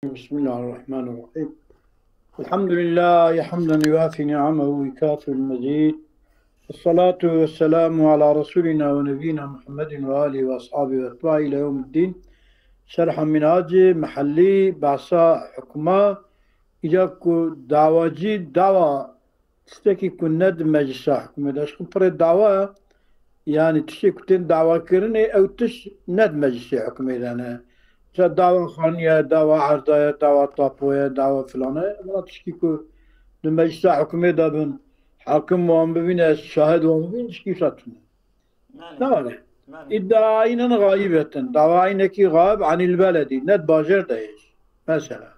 بسم الله الرحمن الرحيم. الحمد لله حمدا يوافي نعمه ويكافئ المزيد. الصلاة والسلام على رسولنا ونبينا محمد وآله وأصحابه وأتباعه إلى يوم الدين. شرح منهاج محلي بحثا حكمة إجاكو دعواجي دعوة تستكي كند مجلسا حكمة داش كفر الدعوة يعني تشتكي كتن دعوة كرني أو تش ند مجلسا حكمة لنا دعوة خانية دعوة عرضية دعوة طابوية دعوة فلانة ما تشكيكو لما يجتاع حكومة دابن حاكم وهم ببين الشاهد وهم ببين تشكي ساتنا ماني نعم ماني ادعائنا غائبة دعوائنك غائب عن البلد ند باجر دايش مثلا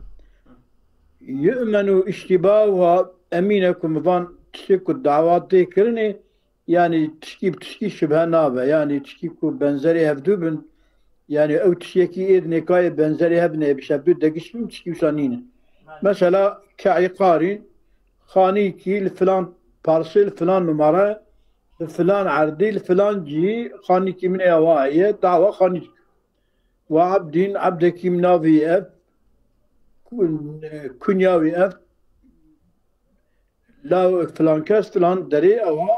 يؤمن اشتباهها أمينكم بان تشكيكو الدعوات دي كرني يعني تشكي شبه نابة يعني تشكيكو بنزري هفدوبن يعني او تشيكي ايد نكاية بنزري هبني بشبه دقش من تشكي وسانين ماني مثلا كعقار خانيكي لفلان بارسل فلان نمرة فلان عردي لفلان جي خانيكي من اواهية دعوة خانيك وعبدين عبدكي مناوي اف كنياوي اف لا فلان كاس فلان دري او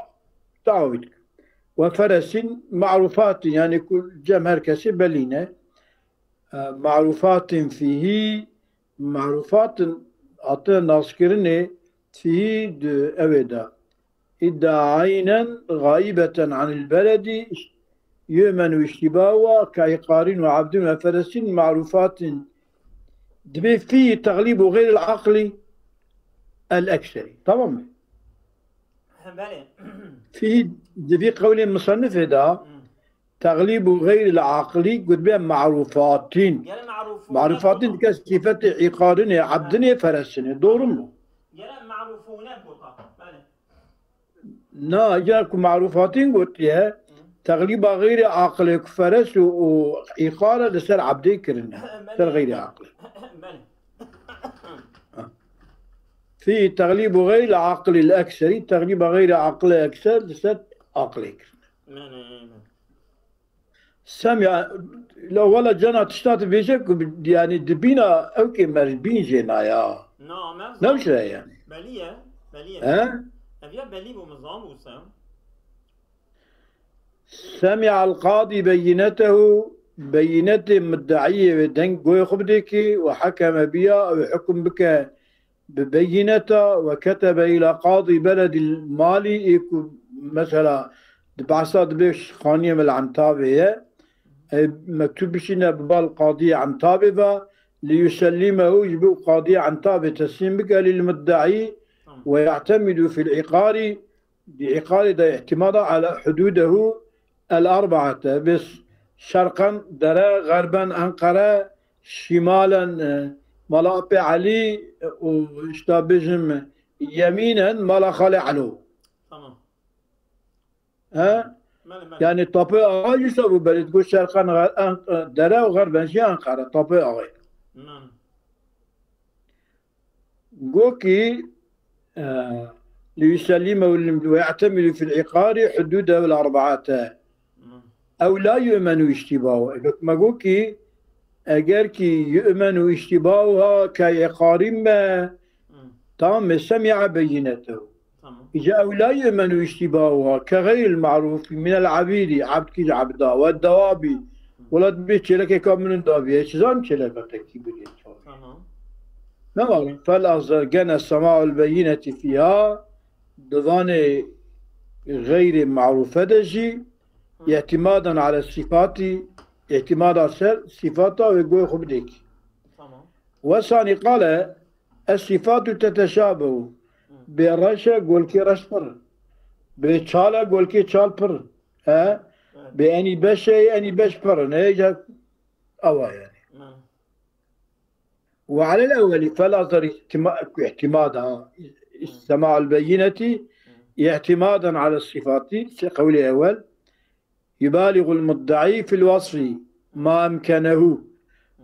دعوتك وفرس معروفات يعني كل جمهر كسي بلينه معروفات فيه معروفات أعطينا ناصكرني فيه أبدا عينا غائبة عن البلد يؤمن اشتباهها كعقار وعبد وفرس معروفات دبي فيه تغليب غير العقل الأكثر طبعا بله فيه دبي قول المصنف هذا تغليب غير العقلي قد بها معروفات يلا معروفون معروفات بوطا كصفة عقارني بله عبدني فرسني دورم يلا معروفون بوطا بله نا جاك معروفات قلت يا تغليب غير عقلك فرس وعقارة لسر عبدي كرنا سر بله غير عقل بله في تغليب غير العقل الأكثر تغليب غير عقل أكثر لسر عقلك ماني سامع لو ولا جنا تشتات بيجك يعني دبينا اوكي مربين جينا يا نعم نمشي مزام يعني بليه فيه ها أبيا بلي بمزام وسام سمع القاضي بينته مدعية بدنك قوي خبدك وحكم بها أو حكم بك ببينته وكتب إلى قاضي بلد المالي مثلا بعصاد بيش خانية من العنتابة مكتوب بشنا بالقاضي عنتابة ليسلمه يجب قاضي عنتابة تسليم بك للمدعي تمام ويعتمد في العقار بعقار ده اعتمادا على حدوده الأربعة بس شرقا درا غربا أنقرة شمالا ملابي علي واشتابجم يمينا ملا خالي علو تمام ها ماني يعني طبيعة يسوي بلد تقول شرقا درا وغربا شي أنقرة طبيعة ماني قوكي ليسلمه ويعتمد في العقار حدوده الأربعة أو لا يؤمن اشتباهه ما قوكي اگر کی یؤمن اشتباهها كعقار ما تام سمع بينته تمام إذا أو لا يؤمن اشتباهها كغير المعروف من العبيد عبد كي عبدا والدوابي ولد بيت لك كم من دابي شزان لك تكيب تمام نعم فالأصل جنى السماع البينة فيها ضمان غير معروفة دجي اعتمادا على الصفات اعتماد على صفاتها ويقول خبديك تمام وثاني قال الصفات تتشابه برشا قول كي رش بر بشالة قول كي شال بر ها بأني بشي أني بش بر نيجا أوا يعني ماني وعلى الأول فلا ضر اعتمادها السماع البينة اعتمادا على الصفات قولي أول يبالغ المدعي في الوصف ما أمكنه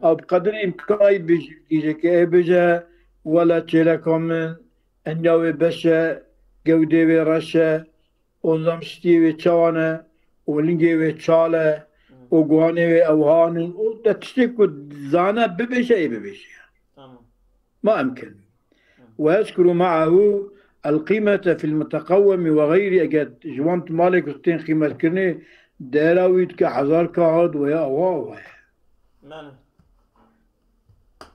أو بقدر إمكانه بيجي بيجا ولا تلكم أن يوي بشا جودي ورشا ونمشتي وشانا ولنجي وشالا وقواني وأوهان وتشتكو زانا ببشا ببشا تمام. ما أمكن. ويذكر معه القيمة في المتقوم وغير أجد جوانت مالك وستين قيمة كرني داراويد كحزار كعد ويا واو. ماله.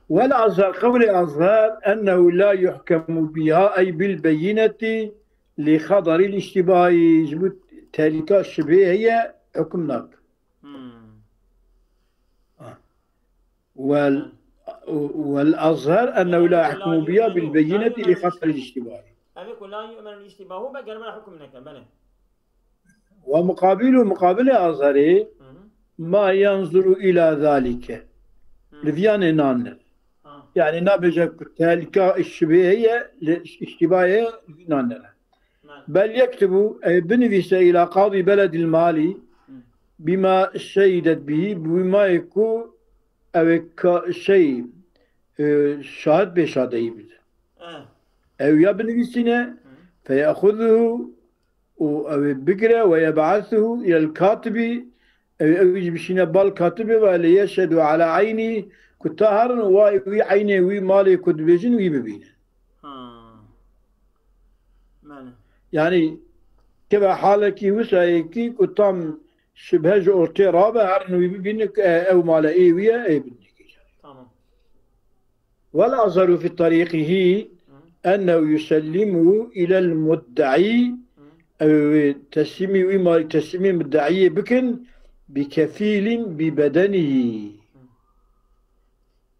والأظهر قول الأظهر أنه لا يحكم بها أي بالبينة لخطر الاشتباه يثبت تلك الشبه هي حكمناك. والأظهر أنه لا يحكم بها بالبينة لخطر الاشتباه. أبيك لا يؤمن الاشتباه هو بقى ما حكم لك بله. ومقابله مقابل أظهره ما ينظر إلى ذلك لذيان نان يعني نبجك تلك الشبهية اشتباهية نان بل يكتب بنفس إلى قاضي بلد المالي بما شهدت به بما يكون أو شيء شاهد بشهادة أو يبنفسنا فيأخذه بقرة ويبعثه إلى الكاتب أو يجبشنا بالكاتب وليشهد على عيني كتاهر وي عيني وي مالي كتبجن وي ببينه. يعني كيف حالك وسايكي كتام شبهج أورتي رابع هرن وي ببينك أو مال أي ويا أي بدك. والأظهر في طريقه أنه يسلمه إلى المدعي أو تسمي مدعي بكن بكفيل ببدنه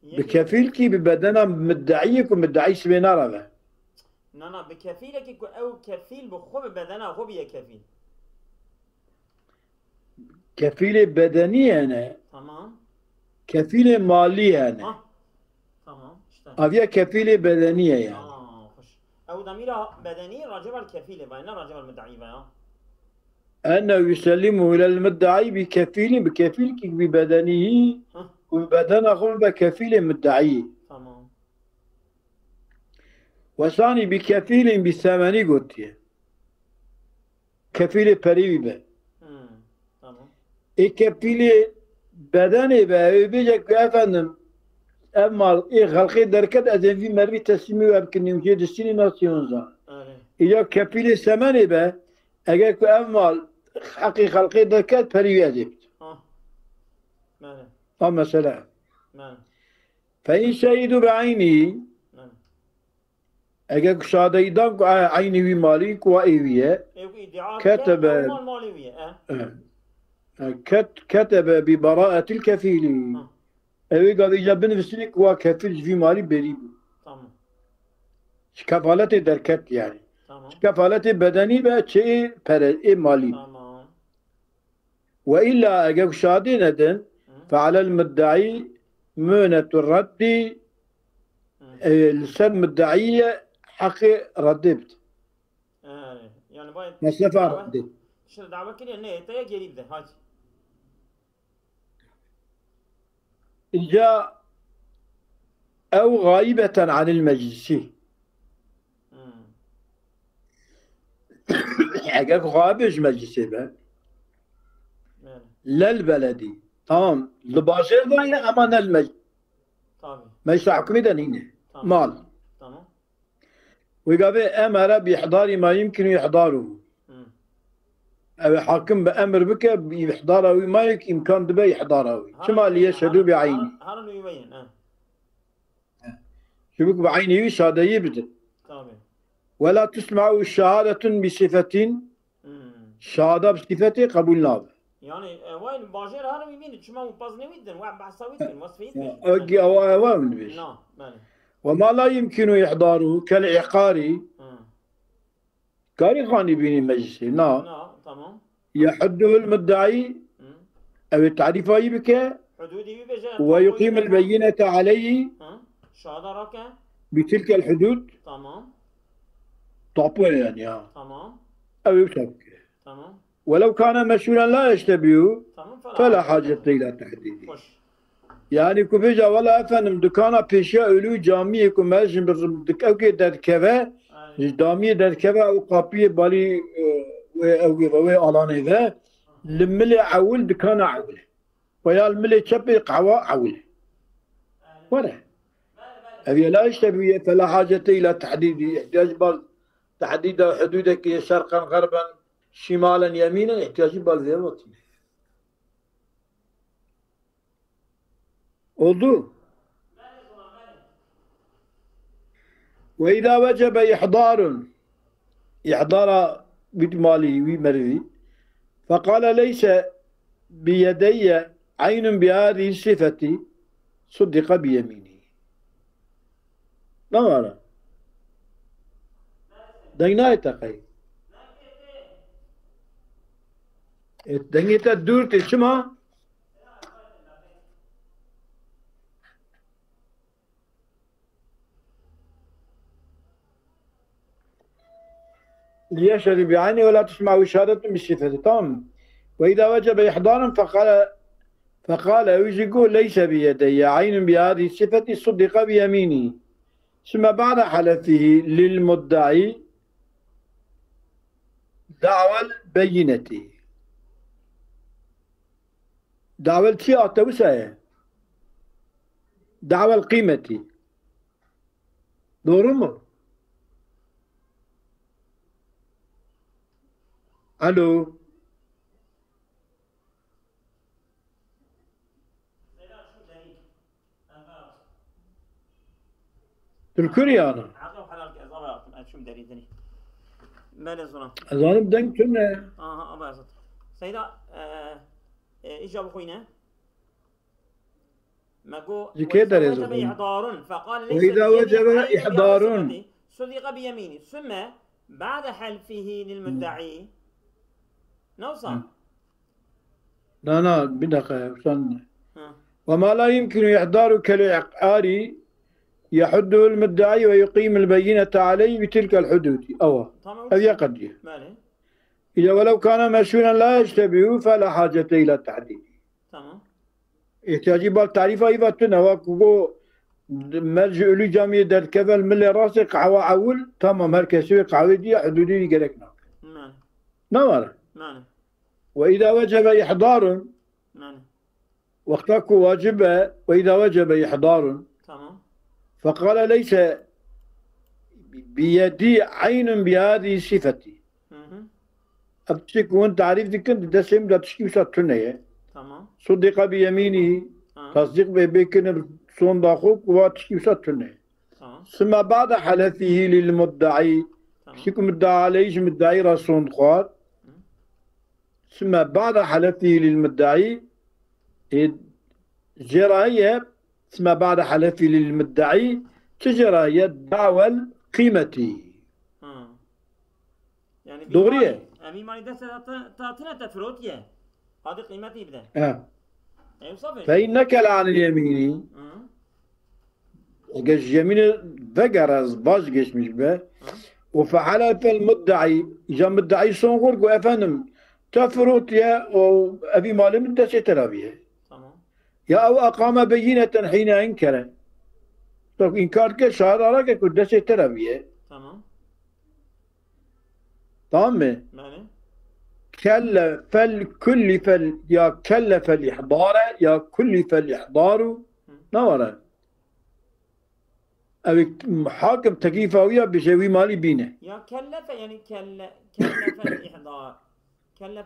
بكفيل كي ببدنه مدعيك ومدعي سبينا ربا نانا بكفيلك أو كفيل بخو ببدنه هو بيا كفيل كفيل بدني أنا تمام كفيل مالي أنا تمام أبيا كفيل بدنية يعني خوش أو ضميرها بدني راجع الكفيل بين راجع المدعي بين أنه يسلمه إلى المدعي بكفيل كي ببدنه وبدنه بكفيل مدعي تمام وثاني بكفيل بثمن قلت كفيل بريبه تمام كفيل بدني به بيجك efendim اما خلقي دركت ازن في مربي تسمي وابكن يمشي دستيني ناسيونزا إذا كفيل ثمن به اگر اما حقي خلقي دركت بريبه ازبت مثلا فإن شهدوا بعينه اگر شهادة يدان عيني مالي وإيوية كتب ببراءة الكفيل أوي قال إذا بنفسك وكفيل في مالي بريب كفالة دركت يعني كفالة بدني بقى شيء مالي وإلا أجاك شهادة ندن فعلى المدعي مونة الرد لسان مدعية حق ردبت يعني بايد مسافة ردبت شو دعوة كده إنه تيجي قريب ده هاي جاء أو غائبة عن المجلس حقك غابش مجلسي به للبلدي تمام لباشر ضايع أمان المجلس ما يحكم دنينه مال تمام ويقابل أمر بإحضار ما يمكن إحضاره أو حاكم بأمر بك بإحضاره ما إمكان دبي إحضاره شما اللي يشهدوا بعيني هذا يبين شبك بعيني شهادة يبدأ ولا تسمع الشهادة بصفة شهادة بصفة قبول ناب يعني وين باجر هذا يبين شما مبازني ويدن واحد بحثا ويدن وصفيت أجي أو من بيش وما لا يمكن إحضاره كالعقار كاري خاني بيني مجلسي تمام يحده المدعي أو التعريف بك ويقيم البينة عليه شهادة ركع بتلك الحدود تمام طابوه يعني تمام أو يبتبك تمام ولو كان مشهولا لا يشتبه فلا حاجة إلى تحديده يعني كبيجا ولا أفهم دكانا بيشا أولو جامعي كماجن بالرمدك أو كي دركبه جامعي دركبه أو قابية بالي أو ألاني ذا لملي عول دكانا عوله ويا الملي شبه قعوة عوله ولا هذه لا يشتبه فلا حاجة إلى تحديد احتياج تحديد حدودك شرقا غربا شمالا يمينا احتياج بالذيوتي وضوء. وإذا وجب إحضار بماله ومرضي فقال ليس بيدي عين بهذه الصفة صدق بيمينه. لا لا دينا يتقي دنيتا دور تشما ليشهد بعينه ولا تسمع إشارة بالصفة. تمام. وإذا وجب إحضارا فقال يقول ليس بيدي عين بهذه الصفة صدق بيمينه. ثم بعد حلفه للمدعي دعوى البينة دعوى الشيء توسعه دعوى القيمة دورهم. ألو تذكري أنا شو مدري مالي زنا أظن بدك كنا أبا زت سيدا إيش أبو خوينا ما جو وجب إحضار فقال ليس وإذا وجب إحضار صدق بيمينه ثم بعد حلفه للمدعي نوصل لا بدقة وصلنا. وما لا يمكن إحضار كالإعقار يحده المدعي ويقيم البينة عليه بتلك الحدود هذه قضية. إذا ولو كان مشهورا لا يشتبه فلا حاجة إلى التحديد. تمام. احتياجي بالتعريف أيضا تنوى مرجع لي جامعة در كفل من راسي قعوة عول تمام هركسوي قعوة دي حدودي يقلقنا. نعم. وإذا وجب إحضار وقتك واجب وإذا وجب إحضار تمام. فقال ليس بيدي عين بهذه الصفة. أبتك وانت تعريف دي كنت دسم لا تشكي وساتنية. تمام. صدق بيمينه تصديق ببيكن صون داخوك وتشكي وساتنية. ثم بعد حلفه للمدعي شكو مدعي عليه مدعي رسول خوار. ثم بعد حلفه للمدعي جراية ثم بعد حلفه للمدعي تجراية دعوى القيمة. يعني دغرية أمي مالي ده تعطينا تفروتية هذه قيمتي بدأ. فإنك عن اليمين اليمين ذكر باش مش به وفحلف المدعي جا مدعي صنغور وأفنم تفروتية وأبي مالي من ده سترابيه يا أو أقام بينة حين أنكر طب إنكار كشهر على كده سترابيه. تمام. كلف يا كلف الإحضار يا كلف الإحضار نورا أو حاكم تكيفة ويا بشوي مالي بينه يا كلف يعني كلف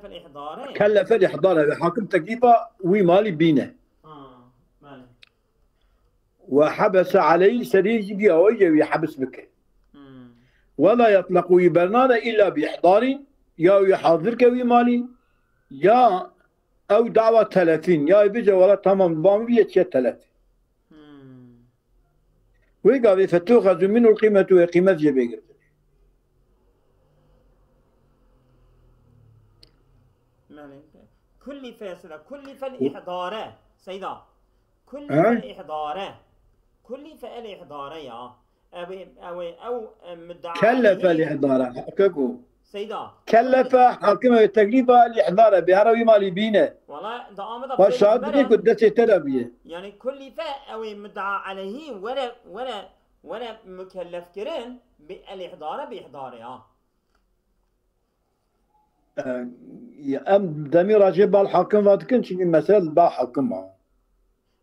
الإحضار كلف الإحضار حاكم تكيفة وي مالي بينه مالي وحبس عليه سريج أو يجي حبس بك ولا يطلق يبرنانا إلا بإحضار يا يحاضرك ومالي يا أو دعوة تلفين يا بيجا ولا تمام بام بيتشي تلف ويقال فتؤخذ منه القيمة وقيمة جبير. كل فاصلة كل فالإحضار سيدا كل فالإحضار كل فالإحضار يا أو مدعى كلف الإحضار حقكوا سيدا كلف حاكمه التكليف الإحضار بهروي مالي بينه والله ده آمد وشهادتي قدسة تربية يعني كل أو مدعى عليه ولا مكلف كرين بالإحضار بإحضاره أم دمي راجب الحاكم واتكن شيء مثل با حاكم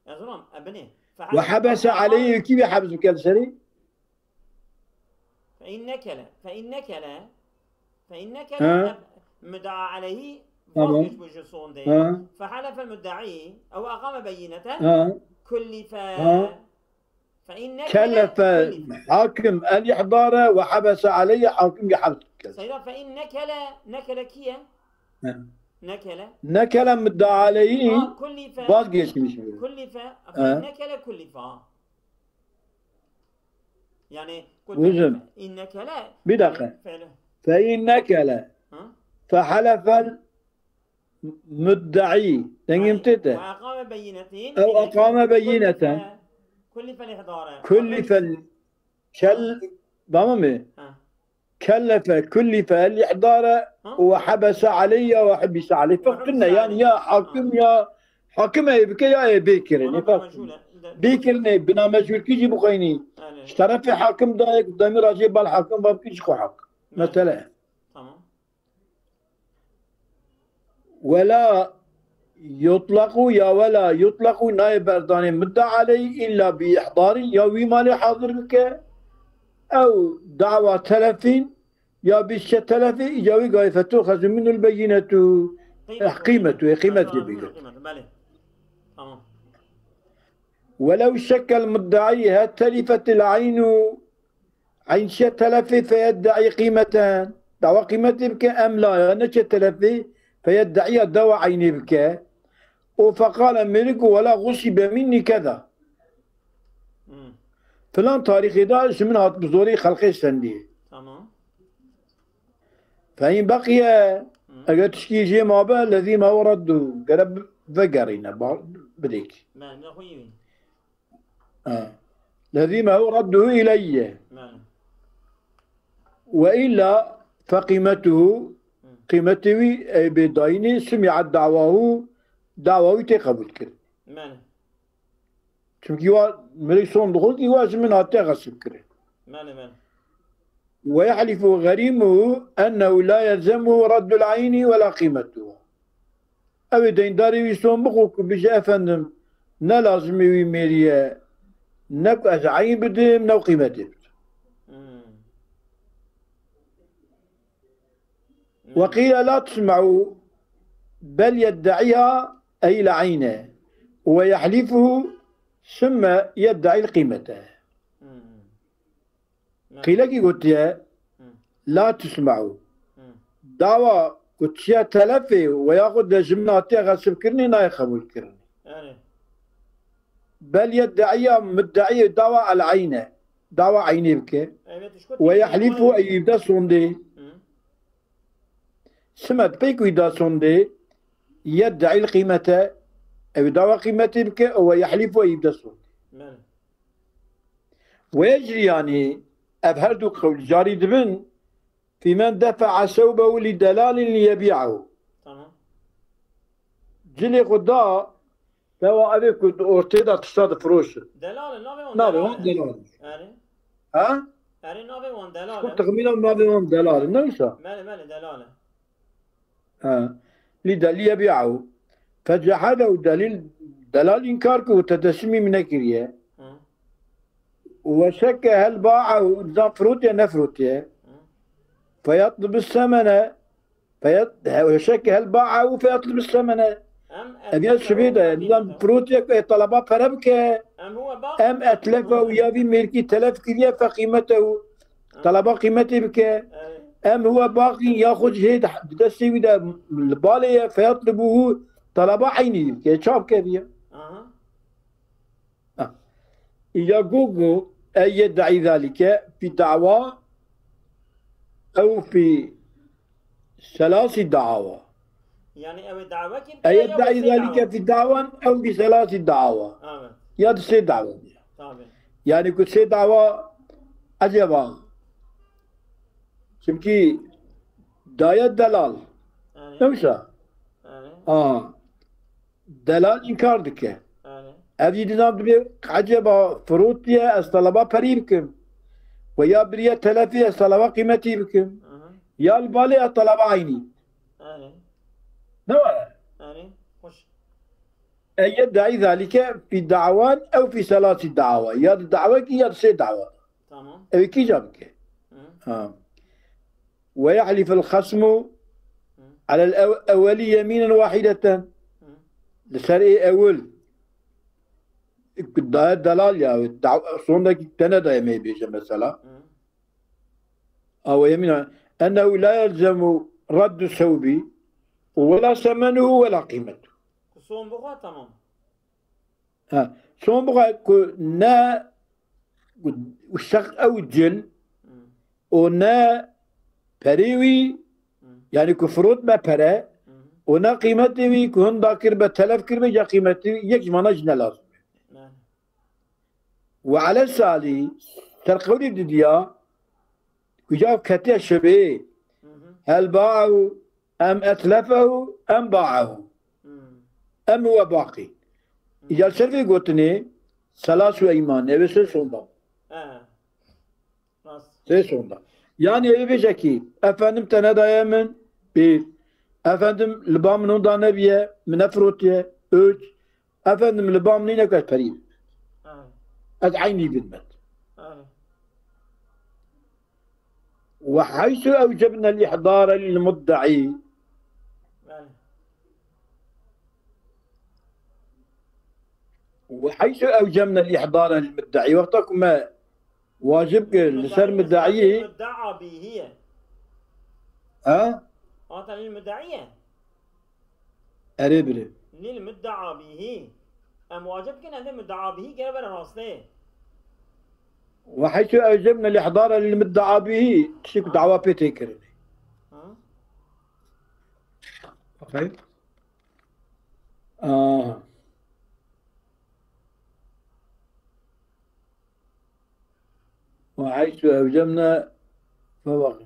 يا زلمة أبني وحبس عليه كيف يحبس بكالسري؟ فإن نكل مدعى عليه فحلف المدعي أو أقام بينة كلف كلف حاكم أن يحضره وحبس عليه حاكم يحبس سيدا فإن نكل كيا نكل مدعى عليه كلف كلف فإن نكل كلف يعني وزن إنك لا بدقة فإنك لا فحلف المدعي تنجمتته وأقام بينتين أو أقام بينة كلف الإحضار كلف كلف الإحضار وحبس علي وحبس عليه فقلنا يعني يا حاكم يا حاكم يبكي يا بيكر بيكرني بنا مجهول كيجي بخيني اشترى في حاكم دايك دمي راجي بالحاكم بابكيش خو حق مثلا ولا يطلق نائب برداني مدعى عليه إلا بإحضار يا مالي حاضر بك أو دعوة تلفين يا بيش تلفي يجاوي قايفة تؤخذ منه البينة قيمته بيقول ولو شك المدعي هل تلفت العين عين تلفي فيدعي قيمتان دعوى قيمته بك أم لا نش تلفي فيدعي دواء عيني بك فقال ملك ولا غصب مني كذا فلان تاريخي دا اسمنا هات بزوري خلقي سندي فإن بقي أجا تشكي جي ما به الذي ما وردوا قرب ذكرنا بديك الذي ما ورده إلي وإلا فقيمته بدايني سمعت دعواه تقبل كر çünkü ملك صون دخول كي واش من هاتي غصب كر ويحلف غريمه أنه لا يلزمه رد العين ولا قيمته أو دين داري ويسون بخوك بجاء فندم نا لازم يميريا نك عين بدم نو قيمته وقيل لا تسمعوا بل يدعيها أي العين ويحلفه ثم يدعي القيمة قيل كي قلت يا لا تسمعوا دعوة قلت يا تلفي وياخذ جمناتي غصب كرني نا يقبل كرني بل يدعي مدعي دعوة العين دعوة عيني بك ويحلفه أي يبدأ صندي سمت بيكو يدا صندي يدعي القيمة أو دعوى قيمته بك ويحلف ويبدأ صندي ويجري يعني أبهردو قول جاري دبن في من دفع ثوبه لدلال ليبيعه جلي قدا توا أبيك أورتيدا تصاد فروش نابي وان دلال ها؟ نابي وان دلال كنت تخمينا نابي وان دلال نيسا مالي دلال ليبيعه فجحده دلال إنكارك وتتسمي من كريه وشك هل باعه إذا فروتيا نفروتيا فيطلب الثمن وشك هل باعه فيطلب الثمن أبيض شبيدة نظام فروتيا طلبا فربك أم أتلفه ويابي ملكي تلف كريه فقيمته طلبا قيمته بك أم هو باقي يأخذ هيد بدسي ودا البالية فيطلبه طلب عيني كشاب كذي يقول أي يدعي ذلك في دعوى أو في ثلاث دعاوى يعني أو الدعوة أي يدعي ذلك في دعوى أو في ثلاث دعاوى يد سي دعوى يعني كل سي دعوى أجابة çünkü dayet delal. Neyse. Delal inkar dike. Ev nizam dibe acaba furut diye astalaba peri bikim. Ve ya biriye telefi astalaba kıymeti bikim. Ya albali astalaba ayni. Ne var? Hoş. أن يدعي ذلك في دعوان أو في ثلاث دعوى، يا دعوة يا سي دعوة. تمام. أو كي جابك. ويحلف الخصم على الأول يمينا واحدة. لسر إيه أول دلال يا الدعوة صونك تنادى يمي بيجا مثلا أو يمينا أنه لا يلزم رد الثوب ولا ثمنه ولا قيمته. صون بخوا تمام. صون بخوا نا وشق أو الجل ونا بريوي يعني كفروت ما برا ونا قيمته كهن ذاكر بتلف كلمة يا قيمته يجمعنا جنلاز. وعلى السالي ترقوني بديا وجاب كتير شبيه هل باعه أم أتلفه أم باعه أم هو باقي. إذا سلفي قلتني ثلاث أيمان نبي سيسوندا. سيسوندا. يعني أبي بيجاكي أفندم تنادى من بير أفندم لبام نوندا نبيه من أفروتيه أوج أفندم لبام نينك الفريد. عيني بالمت. وحيث أوجبنا الإحضار للمدعي وحيث أوجبنا الإحضار للمدعي وقتك ما واجب لسر مدعيه المدعى به هي هذا للمدعية أريبري للمدعى به أم واجب كنا للمدعى به قبل راسته. وحيث أوجبنا الإحضار للمدعى به تشيك دعوة بيتكرني. أوكي. وحيث أوجبنا فوق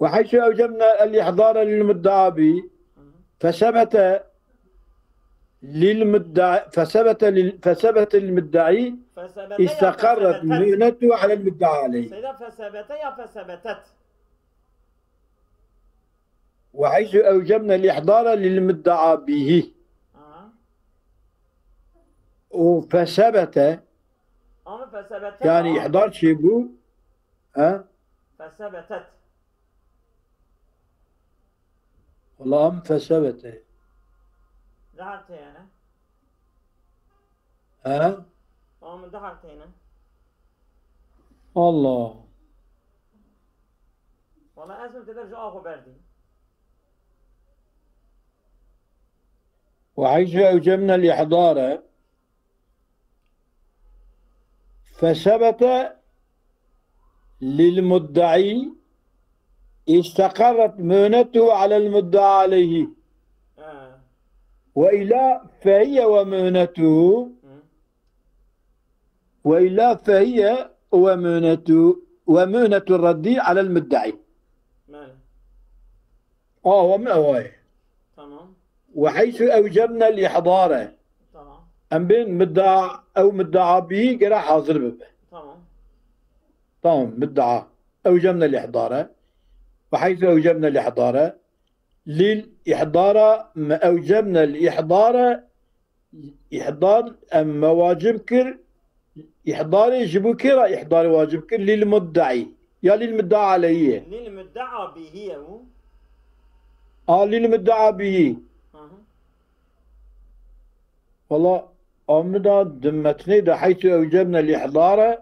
وحيث أوجبنا الإحضار للمدعى به فثبت للمدعي استقرت مهنته على المدعى عليه. فثبت يا فثبتت. وحيث أوجبنا الإحضار للمدعى به وفثبت يعني إحضار شيبو فثبتت والله فثبت ذهبت هنا من ذهبت هنا الله والله اسم تدرج اخو بردي. وحيث أوجبنا الإحضار فثبت للمدعي استقرت مهنته على المدعى عليه وإلا فهي ومهنته وإلا فهي ومهنته ومهنة الرد على المدعي. ومن أواي. تمام. وحيث أوجبنا الإحضار تمام. أم بين مدعى أو مدعى به قرا حاضر به. تمام مدعى أوجبنا الإحضار وحيث أوجبنا الإحضار للإحضار ما أوجبنا الإحضار إحضار أما واجب كر إحضار يجب كرا إحضار واجب كر للمدعي يا للمدعى عليه للمدعى به للمدعى به والله أمدا دمتني ده حيث أوجبنا الإحضار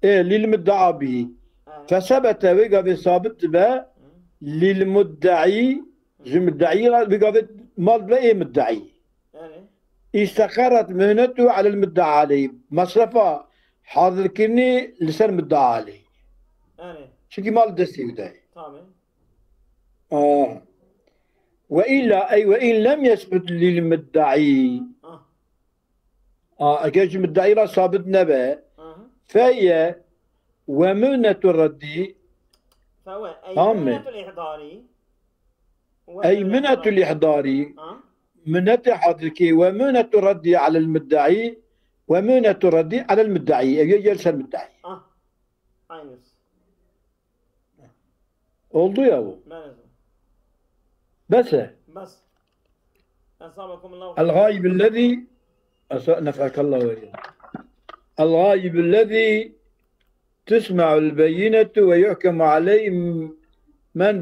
للمدعى به فثبت بقى ثابت به للمدعي المدعي بقى مال بقى مدعي استقرت مهنته على المدعى عليه مصرفه حاضر كني لسان مدعى عليه شكي مال دستي بداية وإلا أي وإن لم يثبت للمدعي أكيد المدعي لا ثابت نبأ فهي ومهنة الرد فهو أي منة الإحضاري أي منة الإحضاري منة حضرك ومنة الرد على المدعي ومنة الرد على المدعي أي جلس المدعي Oldu ya bu. ما لازم بس بس أصابكم الله الغائب الذي نفعك الله وإياك. الغائب الذي تسمع البينة ويحكم عليه من